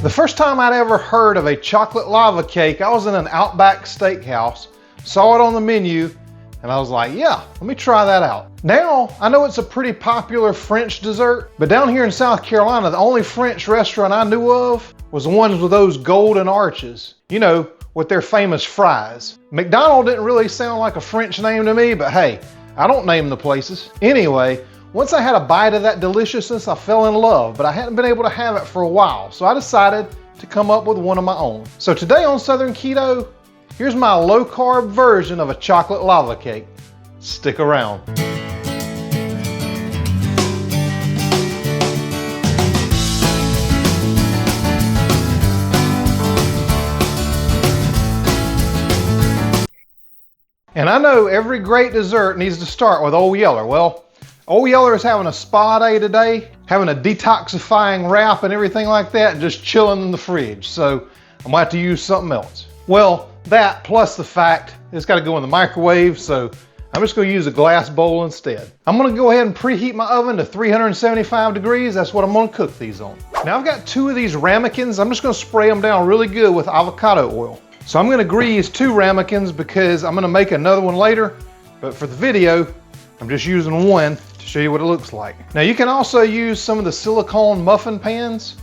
The first time I'd ever heard of a chocolate lava cake, I was in an Outback steakhouse, saw it on the menu, and I was like, yeah, let me try that out. Now, I know it's a pretty popular French dessert, but down here in South Carolina, the only French restaurant I knew of was the ones with those golden arches, you know, with their famous fries. McDonald's didn't really sound like a French name to me, but hey, I don't name the places. Anyway, once I had a bite of that deliciousness, I fell in love, but I hadn't been able to have it for a while, so I decided to come up with one of my own. So today on Southern Keto, here's my low-carb version of a chocolate lava cake. Stick around. And I know every great dessert needs to start with Old Yeller. Well, Old Yeller is having a spa day today, having a detoxifying wrap and everything like that, and just chilling in the fridge. So I'm going to have to use something else. Well, that plus the fact it's got to go in the microwave, so I'm just going to use a glass bowl instead. I'm going to go ahead and preheat my oven to 375 degrees. That's what I'm going to cook these on. Now I've got 2 of these ramekins. I'm just going to spray them down really good with avocado oil. So I'm going to grease 2 ramekins because I'm going to make another one later, but for the video, I'm just using one to show you what it looks like. Now you can also use some of the silicone muffin pans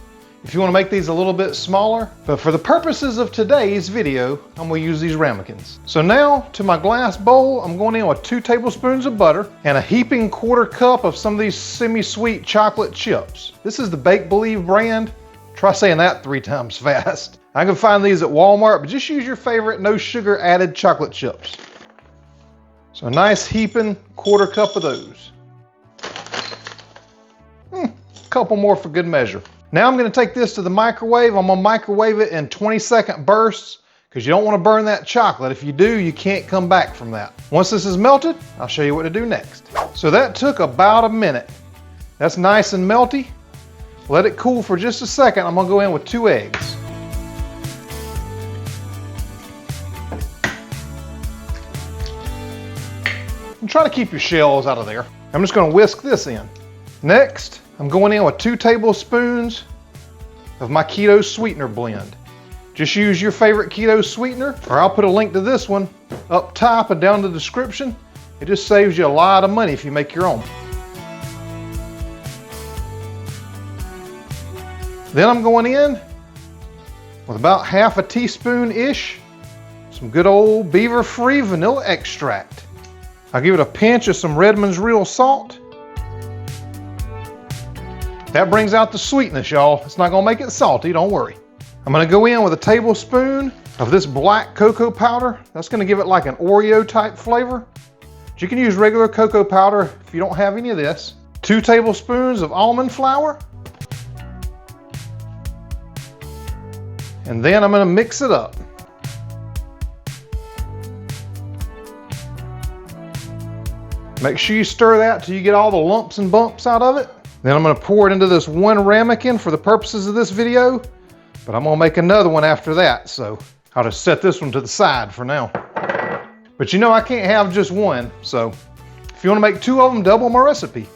if you want to make these a little bit smaller, but for the purposes of today's video, I'm going to use these ramekins. So now to my glass bowl, I'm going in with 2 tablespoons of butter and a heaping 1/4 cup of some of these semi-sweet chocolate chips. This is the Bake Believe brand. Try saying that 3 times fast. I can find these at Walmart, but just use your favorite no sugar added chocolate chips. So a nice heaping 1/4 cup of those. A couple more for good measure. Now I'm going to take this to the microwave. I'm going to microwave it in 20-second bursts because you don't want to burn that chocolate. If you do, you can't come back from that. Once this is melted, I'll show you what to do next. So that took about a minute. That's nice and melty. Let it cool for just a second. I'm going to go in with 2 eggs. And try to keep your shells out of there. I'm just going to whisk this in. Next, I'm going in with 2 tablespoons of my keto sweetener blend. Just use your favorite keto sweetener, or I'll put a link to this one up top and down in the description. It just saves you a lot of money if you make your own. Then I'm going in with about ½ teaspoon-ish, some good old beaver-free vanilla extract. I'll give it a pinch of some Redmond's Real Salt. That brings out the sweetness, y'all. It's not gonna make it salty, don't worry. I'm gonna go in with a tablespoon of this black cocoa powder. That's gonna give it like an Oreo type flavor. But you can use regular cocoa powder if you don't have any of this. 2 tablespoons of almond flour. And then I'm gonna mix it up. Make sure you stir that till you get all the lumps and bumps out of it. Then I'm going to pour it into this 1 ramekin for the purposes of this video, but I'm going to make another one after that, so I'll just set this one to the side for now. But you know I can't have just one, so if you want to make 2 of them, double my recipe.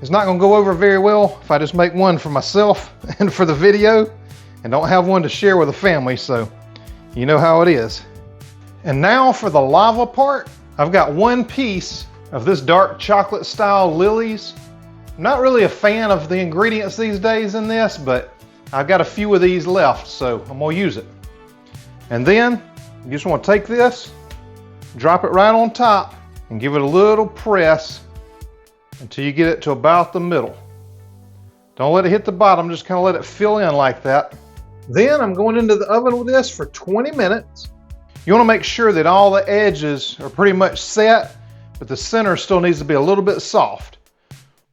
It's not going to go over very well if I just make one for myself and for the video, and don't have one to share with the family, so you know how it is. And now for the lava part, I've got 1 piece of this dark chocolate style Lily's. I'm not really a fan of the ingredients these days in this, but I've got a few of these left, so I'm gonna use it. And then you just want to take this, drop it right on top, and give it a little press until you get it to about the middle. Don't let it hit the bottom, just kind of let it fill in like that. Then I'm going into the oven with this for 20 minutes. You want to make sure that all the edges are pretty much set, but the center still needs to be a little bit soft.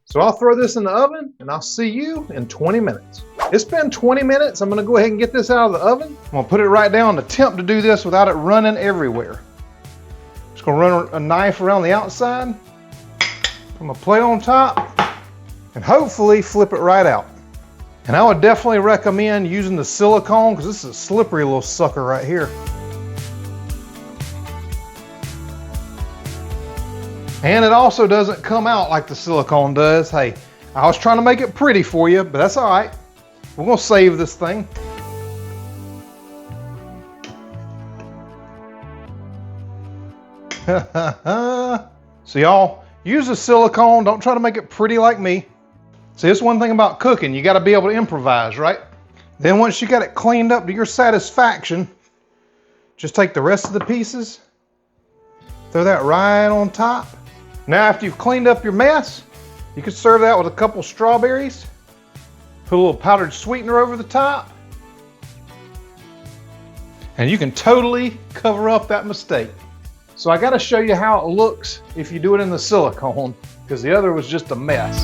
So I'll throw this in the oven and I'll see you in 20 minutes. It's been 20 minutes. I'm going to go ahead and get this out of the oven. I'm going to put it right down and attempt to do this without it running everywhere. Just going to run a knife around the outside, put my plate on top, and hopefully flip it right out. And I would definitely recommend using the silicone because this is a slippery little sucker right here. And it also doesn't come out like the silicone does. Hey, I was trying to make it pretty for you, but that's all right. We're gonna save this thing. So y'all, use a silicone. Don't try to make it pretty like me. See, it's one thing about cooking. You got to be able to improvise, right? Then once you got it cleaned up to your satisfaction, just take the rest of the pieces, throw that right on top. Now after you've cleaned up your mess, you can serve that with a couple strawberries, put a little powdered sweetener over the top, and you can totally cover up that mistake. So I got to show you how it looks if you do it in the silicone, because the other was just a mess.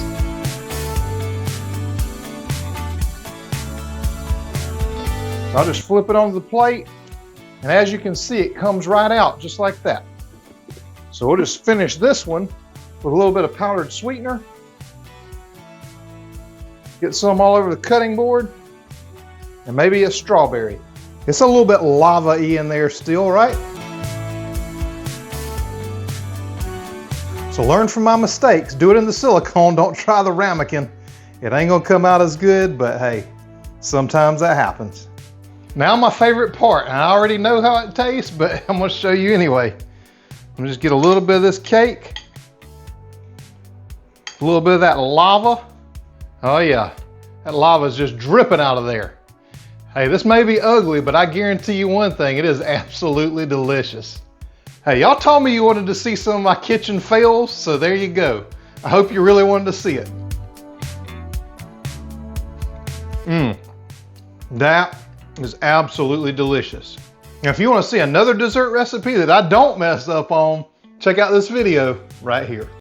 So I'll just flip it onto the plate, and as you can see, it comes right out just like that. So we'll just finish this one with a little bit of powdered sweetener. Get some all over the cutting board, and maybe a strawberry. It's a little bit lava-y in there still, right? So learn from my mistakes. Do it in the silicone. Don't try the ramekin. It ain't gonna come out as good, but hey, sometimes that happens. Now my favorite part, and I already know how it tastes, but I'm gonna show you anyway. I'm gonna just get a little bit of this cake, a little bit of that lava. Oh yeah, that lava is just dripping out of there. Hey, this may be ugly, but I guarantee you one thing, it is absolutely delicious. Hey, y'all told me you wanted to see some of my kitchen fails, so there you go. I hope you really wanted to see it. That is absolutely delicious. Now, if you want to see another dessert recipe that I don't mess up on, check out this video right here.